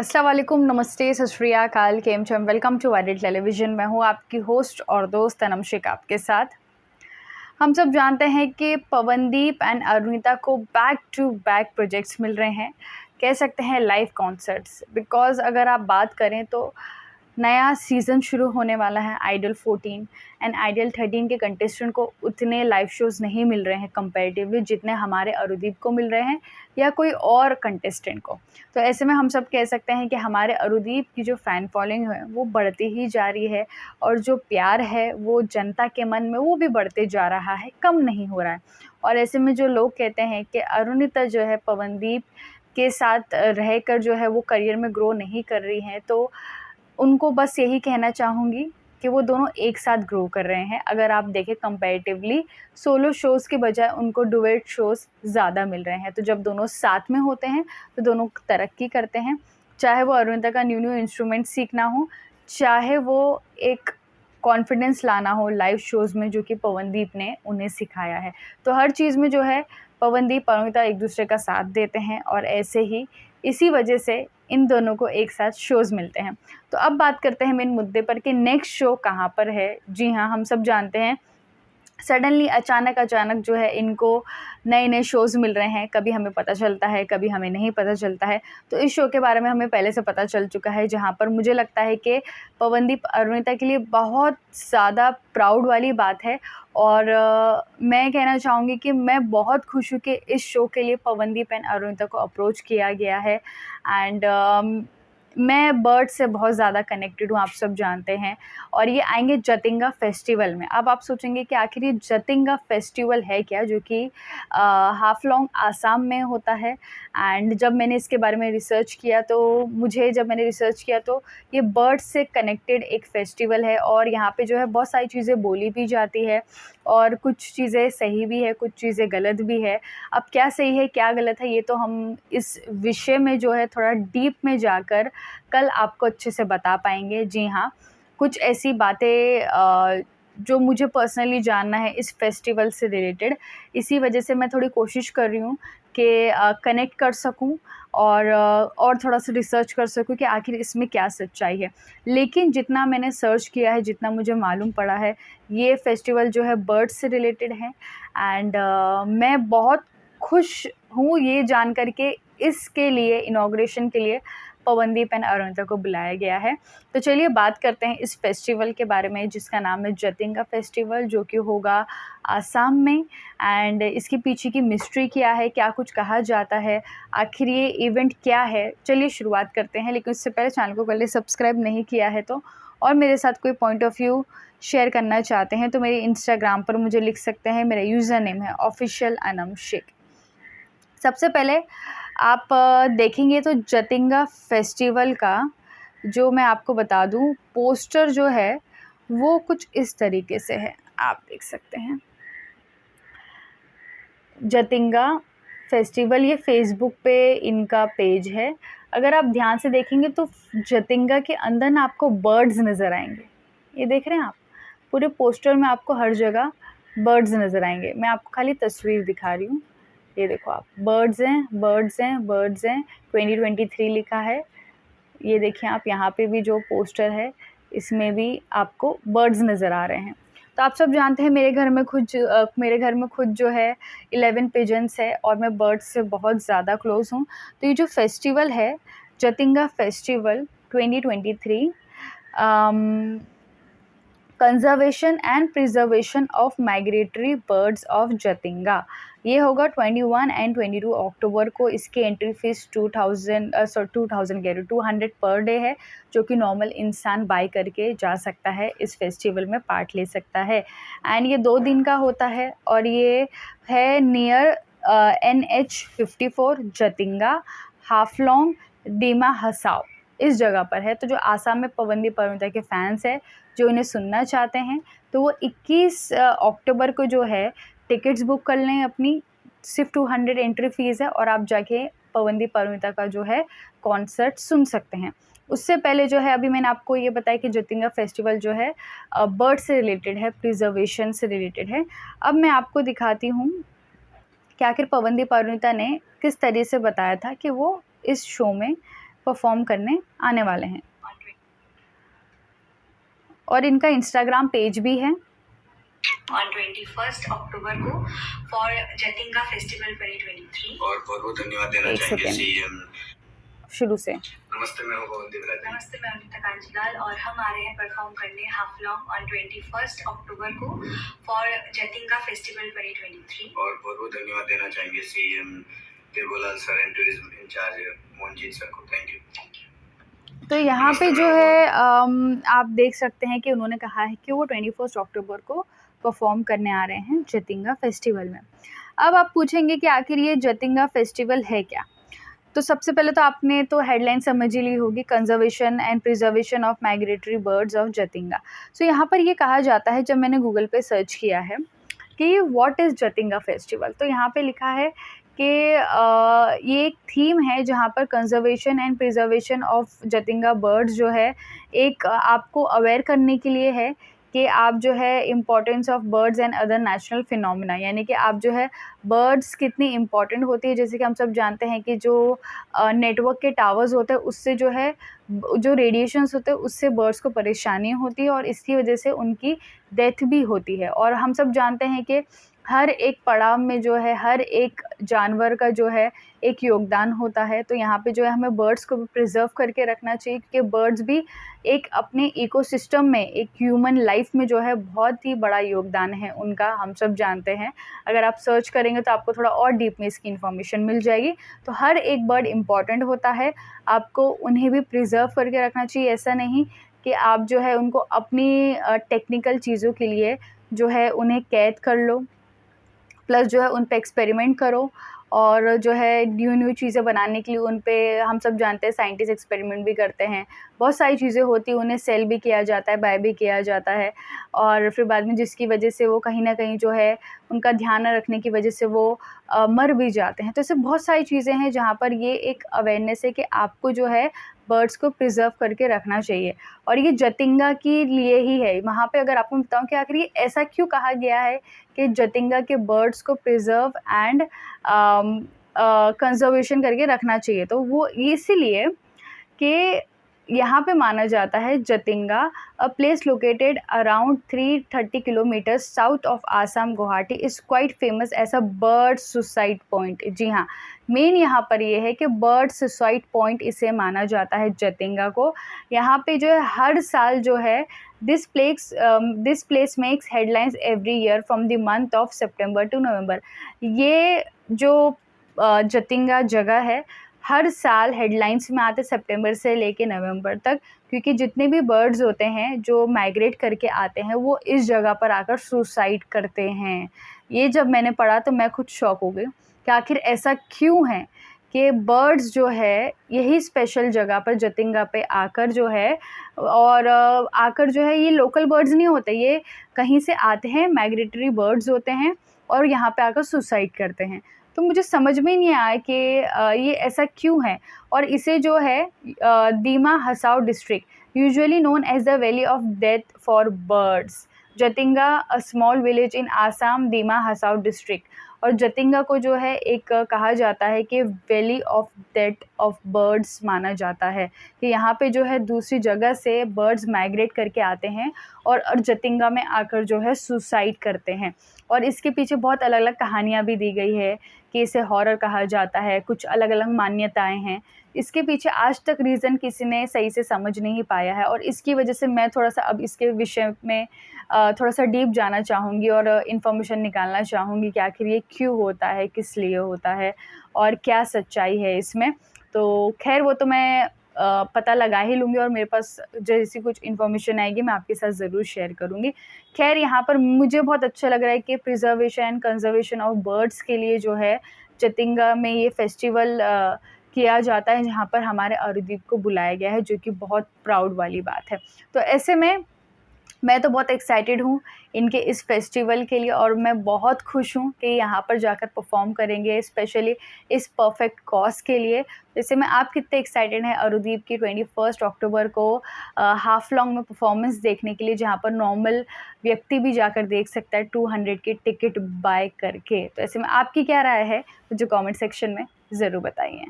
अस्सलाम वालेकुम, नमस्ते, सत श्री अकाल, केम छो, वेलकम टू वायरल टेलीविज़न। मैं हूँ आपकी होस्ट और दोस्त अनम शेख आपके साथ। हम सब जानते हैं कि पवनदीप एंड अरुणिता को बैक टू बैक प्रोजेक्ट्स मिल रहे हैं, कह सकते हैं लाइव कॉन्सर्ट्स। बिकॉज़ अगर आप बात करें तो नया सीज़न शुरू होने वाला है आइडल 14 एंड आइडल 13 के कंटेस्टेंट को उतने लाइव शोज़ नहीं मिल रहे हैं कंपैरेटिवली जितने हमारे अरुदीप को मिल रहे हैं या कोई और कंटेस्टेंट को। तो ऐसे में हम सब कह सकते हैं कि हमारे अरुदीप की जो फ़ैन फॉलोइंग है वो बढ़ती ही जा रही है और जो प्यार है वो जनता के मन में वो भी बढ़ते जा रहा है, कम नहीं हो रहा है। और ऐसे में जो लोग कहते हैं कि अरुणिता जो है पवनदीप के साथ रहकर जो है वो करियर में ग्रो नहीं कर रही हैं, तो उनको बस यही कहना चाहूँगी कि वो दोनों एक साथ ग्रो कर रहे हैं। अगर आप देखें कंपैरेटिवली सोलो शोज़ के बजाय उनको डुएट शोज़ ज़्यादा मिल रहे हैं। तो जब दोनों साथ में होते हैं तो दोनों तरक्की करते हैं। चाहे वो अरुणिता का न्यू इंस्ट्रूमेंट सीखना हो, चाहे वो एक कॉन्फिडेंस लाना हो लाइव शोज़ में जो कि पवनदीप ने उन्हें सिखाया है। तो हर चीज़ में जो है पवनदीप, अरुणिता एक दूसरे का साथ देते हैं और ऐसे ही इसी वजह से इन दोनों को एक साथ शोज़ मिलते हैं। तो अब बात करते हैं मेन मुद्दे पर कि नेक्स्ट शो कहाँ पर है। जी हाँ, हम सब जानते हैं सडनली अचानक जो है इनको नए-नए शोज़ मिल रहे हैं, कभी हमें पता चलता है, कभी हमें नहीं पता चलता है। तो इस शो के बारे में हमें पहले से पता चल चुका है, जहाँ पर मुझे लगता है कि पवनदीप अरुणिता के लिए बहुत ज़्यादा प्राउड वाली बात है। और मैं कहना चाहूँगी कि मैं बहुत खुश हूँ कि इस शो के लिए पवनदीप एंड अरुणिता को अप्रोच किया गया है। एंड मैं बर्ड से बहुत ज़्यादा कनेक्टेड हूँ, आप सब जानते हैं। और ये आएँगे जतिंगा फेस्टिवल में। अब आप सोचेंगे कि आखिर ये जतिंगा फेस्टिवल है क्या, जो कि हाफलॉन्ग आसाम में होता है। एंड जब मैंने इसके बारे में रिसर्च किया तो ये बर्ड से कनेक्टेड एक फेस्टिवल है और यहाँ पे जो है बहुत सारी चीज़ें बोली भी जाती है और कुछ चीज़ें सही भी है, कुछ चीज़ें गलत भी है। अब क्या सही है क्या गलत है ये तो हम इस विषय में जो है थोड़ा डीप में जाकर कल आपको अच्छे से बता पाएंगे। जी हाँ, कुछ ऐसी बातें जो मुझे पर्सनली जानना है इस फेस्टिवल से रिलेटेड, इसी वजह से मैं थोड़ी कोशिश कर रही हूँ कि कनेक्ट कर सकूँ और थोड़ा-सा रिसर्च कर सकूँ कि आखिर इसमें क्या सच्चाई है। लेकिन जितना मैंने सर्च किया है, जितना मुझे मालूम पड़ा है, ये फेस्टिवल जो है बर्ड्स से रिलेटेड है। एंड मैं बहुत खुश हूँ ये जान कर के इसके लिए इनॉग्रेशन के लिए पवनदीप एंड अरुणिता को बुलाया गया है। तो चलिए बात करते हैं इस फेस्टिवल के बारे में जिसका नाम है जतिंगा फेस्टिवल, जो कि होगा आसाम में। एंड इसके पीछे की मिस्ट्री क्या है, क्या कुछ कहा जाता है, आखिर ये इवेंट क्या है, चलिए शुरुआत करते हैं। लेकिन उससे पहले चैनल को पहले सब्सक्राइब नहीं किया है तो, और मेरे साथ कोई पॉइंट ऑफ व्यू शेयर करना चाहते हैं तो मेरे इंस्टाग्राम पर मुझे लिख सकते हैं। मेरा यूज़र नेम है ऑफिशियल अनम शेख। सबसे पहले आप देखेंगे तो जतिंगा फेस्टिवल का जो मैं आपको बता दूं पोस्टर जो है वो कुछ इस तरीके से है, आप देख सकते हैं। जतिंगा फेस्टिवल, ये फेसबुक पे इनका पेज है। अगर आप ध्यान से देखेंगे तो जतिंगा के अंदर ना आपको बर्ड्स नज़र आएंगे। ये देख रहे हैं आप, पूरे पोस्टर में आपको हर जगह बर्ड्स नज़र आएंगे। मैं आपको खाली तस्वीर दिखा रही हूँ, ये देखो आप, बर्ड्स हैं बर्ड्स हैं बर्ड्स हैं, 2023 लिखा है। ये देखिए आप, यहाँ पे भी जो पोस्टर है इसमें भी आपको बर्ड्स नज़र आ रहे हैं। तो आप सब जानते हैं मेरे घर में खुद जो है 11 पिजन्स है और मैं बर्ड्स से बहुत ज़्यादा क्लोज़ हूँ। तो ये जो फेस्टिवल है Jatinga festival 2023 conservation and preservation of migratory birds of Jatinga, ये होगा 21 एंड 22 अक्टूबर को। इसकी एंट्री फीस 2000 कह रही 200 पर डे है, जो कि नॉर्मल इंसान बाय करके जा सकता है, इस फेस्टिवल में पार्ट ले सकता है। एंड ये 2 दिन का होता है और ये है नियर NH54 जतिंगा हाफलॉन्ग डिमा हसाओ, इस जगह पर है। तो जो आसाम में पवनदीप अरुणिता के फैंस हैं जो इन्हें सुनना चाहते हैं तो वो 21 अक्टूबर को जो है टिकट्स बुक कर लें अपनी। सिर्फ 200 एंट्री फ़ीस है और आप जाके पवनदीप अरुणिता का जो है कॉन्सर्ट सुन सकते हैं। उससे पहले जो है अभी मैंने आपको ये बताया कि जतिंगा फेस्टिवल जो है बर्ड से रिलेटेड है, प्रिजर्वेशन से रिलेटेड है। अब मैं आपको दिखाती हूँ कि आखिर पवनदीप अरुणिता ने किस तरह से बताया था कि वो इस शो में परफॉर्म करने आने वाले हैं। और इनका इंस्टाग्राम पेज भी है। ऑन 21 अक्टूबर को फॉर जतिंगा फेस्टिवल 2023। और बहुत बहुत धन्यवाद देना चाहेंगे सीएम शुरू से। नमस्ते, मैं हूं पवनदीप राज। नमस्ते, मैं अनीता कांजीलाल और हम आ रहे हैं परफॉर्म करने हाफ लॉन्ग ऑन 21 अक्टूबर को फॉर जतिंगा फेस्टिवल 2023। और बहुत बहुत धन्यवाद देना चाहेंगे CM Devlal sir and tourism incharge Mohanjeet sir को। Thank you. तो यहाँ पे जो है आप देख सकते हैं कि उन्होंने कहा है कि वो 21 अक्टूबर को परफॉर्म करने आ रहे हैं जतिंगा फेस्टिवल में। अब आप पूछेंगे कि आखिर ये जतिंगा फेस्टिवल है क्या? तो सबसे पहले तो आपने तो हेडलाइन समझ ही ली होगी, conservation and preservation of migratory birds of Jatinga. So यहाँ पर ये कहा जाता है, जब मैंने गूगल पे सर्च किया है कि व्हाट इज़ जतिंगा फेस्टिवल, तो यहाँ पे लिखा है कि ये एक थीम है जहाँ पर conservation and preservation of Jatinga birds जो है एक आपको अवेयर करने के लिए है कि आप जो है importance of birds and other natural phenomena, यानी कि आप जो है बर्ड्स कितनी इम्पॉर्टेंट होती है। जैसे कि हम सब जानते हैं कि जो नेटवर्क के टावर्स होते हैं उससे जो है जो रेडिएशंस होते हैं उससे बर्ड्स को परेशानी होती है और इसकी वजह से उनकी डेथ भी होती है। और हम सब जानते हैं कि हर एक पड़ाव में जो है हर एक जानवर का जो है एक योगदान होता है। तो यहाँ पे जो है हमें बर्ड्स को भी प्रिजर्व करके रखना चाहिए, क्योंकि बर्ड्स भी एक अपने इकोसिस्टम में, एक ह्यूमन लाइफ में जो है बहुत ही बड़ा योगदान है उनका, हम सब जानते हैं। अगर आप सर्च करेंगे तो आपको थोड़ा और डीप में इसकी इन्फॉर्मेशन मिल जाएगी। तो हर एक बर्ड इम्पॉर्टेंट होता है, आपको उन्हें भी प्रिजर्व करके रखना चाहिए। ऐसा नहीं कि आप जो है उनको अपनी टेक्निकल चीज़ों के लिए जो है उन्हें कैद कर लो, प्लस जो है उन पे एक्सपेरिमेंट करो और जो है न्यू चीज़ें बनाने के लिए उन पे, हम सब जानते हैं साइंटिस्ट एक्सपेरिमेंट भी करते हैं, बहुत सारी चीज़ें होती हैं, उन्हें सेल भी किया जाता है, बाय भी किया जाता है और फिर बाद में जिसकी वजह से वो कहीं ना कहीं जो है उनका ध्यान न रखने की वजह से वो मर भी जाते हैं। तो ऐसे बहुत सारी चीज़ें हैं जहाँ पर ये एक अवेयरनेस है कि आपको जो है बर्ड्स को प्रिजर्व करके रखना चाहिए। और ये जतिंगा के लिए ही है। वहाँ पे अगर आपको बताऊँ कि आखिर ये ऐसा क्यों कहा गया है कि जतिंगा के बर्ड्स को प्रिजर्व एंड कंजर्वेशन करके रखना चाहिए, तो वो इसीलिए कि यहाँ पे माना जाता है Jatinga, a place located around 330 kilometres south of Assam Guwahati, is quite famous as a bird suicide point. जी हाँ, मेन यहाँ पर ये है कि बर्ड सुसाइड पॉइंट इसे माना जाता है जतिंगा को। यहाँ पे जो है हर साल जो है this place makes headlines every year from the month of September to November. ये जो जतिंगा जगह है हर साल हेडलाइंस में आते सितंबर से लेके नवंबर तक, क्योंकि जितने भी बर्ड्स होते हैं जो माइग्रेट करके आते हैं वो इस जगह पर आकर सुसाइड करते हैं। ये जब मैंने पढ़ा तो मैं खुद शॉक हो गई कि आखिर ऐसा क्यों है कि बर्ड्स जो है यही स्पेशल जगह पर जतिंगा पे आकर जो है और आकर जो है, ये लोकल बर्ड्स नहीं होते, ये कहीं से आते हैं, माइग्रेटरी बर्ड्स होते हैं और यहाँ पे आकर सुसाइड करते हैं। तो मुझे समझ में नहीं आया कि ये ऐसा क्यों है। और इसे जो है Dima Hasao district usually known as the valley of death for birds, Jatinga a small village in Assam, Dima Hasao district. और जतिंगा को जो है एक कहा जाता है कि valley of death of birds माना जाता है, कि यहाँ पे जो है दूसरी जगह से बर्ड्स माइग्रेट करके आते हैं और जतिंगा में आकर जो है सुसाइड करते हैं। और इसके पीछे बहुत अलग अलग कहानियाँ भी दी गई है कि इसे हॉरर कहा जाता है, कुछ अलग अलग मान्यताएं हैं। इसके पीछे आज तक रीज़न किसी ने सही से समझ नहीं पाया है और इसकी वजह से मैं थोड़ा सा अब इसके विषय में थोड़ा सा डीप जाना चाहूँगी और इन्फॉर्मेशन निकालना चाहूँगी कि आखिर ये क्यों होता है, किस लिए होता है और क्या सच्चाई है इसमें। तो खैर वो तो मैं पता लगा ही लूँगी और मेरे पास जैसी कुछ इन्फॉर्मेशन आएगी मैं आपके साथ ज़रूर शेयर करूँगी। खैर यहाँ पर मुझे बहुत अच्छा लग रहा है कि preservation and conservation of birds के लिए जो है जतिंगा में ये फेस्टिवल किया जाता है, जहाँ पर हमारे अरुदीप को बुलाया गया है, जो कि बहुत प्राउड वाली बात है। तो ऐसे में मैं तो बहुत एक्साइटेड हूँ इनके इस फेस्टिवल के लिए और मैं बहुत खुश हूँ कि यहाँ पर जाकर परफॉर्म करेंगे, स्पेशली इस परफेक्ट कॉज के लिए। जैसे में आप कितने एक्साइटेड हैं अरुदीप की 21 अक्टूबर को हाफ लॉन्ग में परफॉर्मेंस देखने के लिए, जहाँ पर नॉर्मल व्यक्ति भी जाकर देख सकता है 200 की टिकट बाय करके। तो ऐसे में आपकी क्या राय है मुझे कमेंट सेक्शन में ज़रूर बताइए।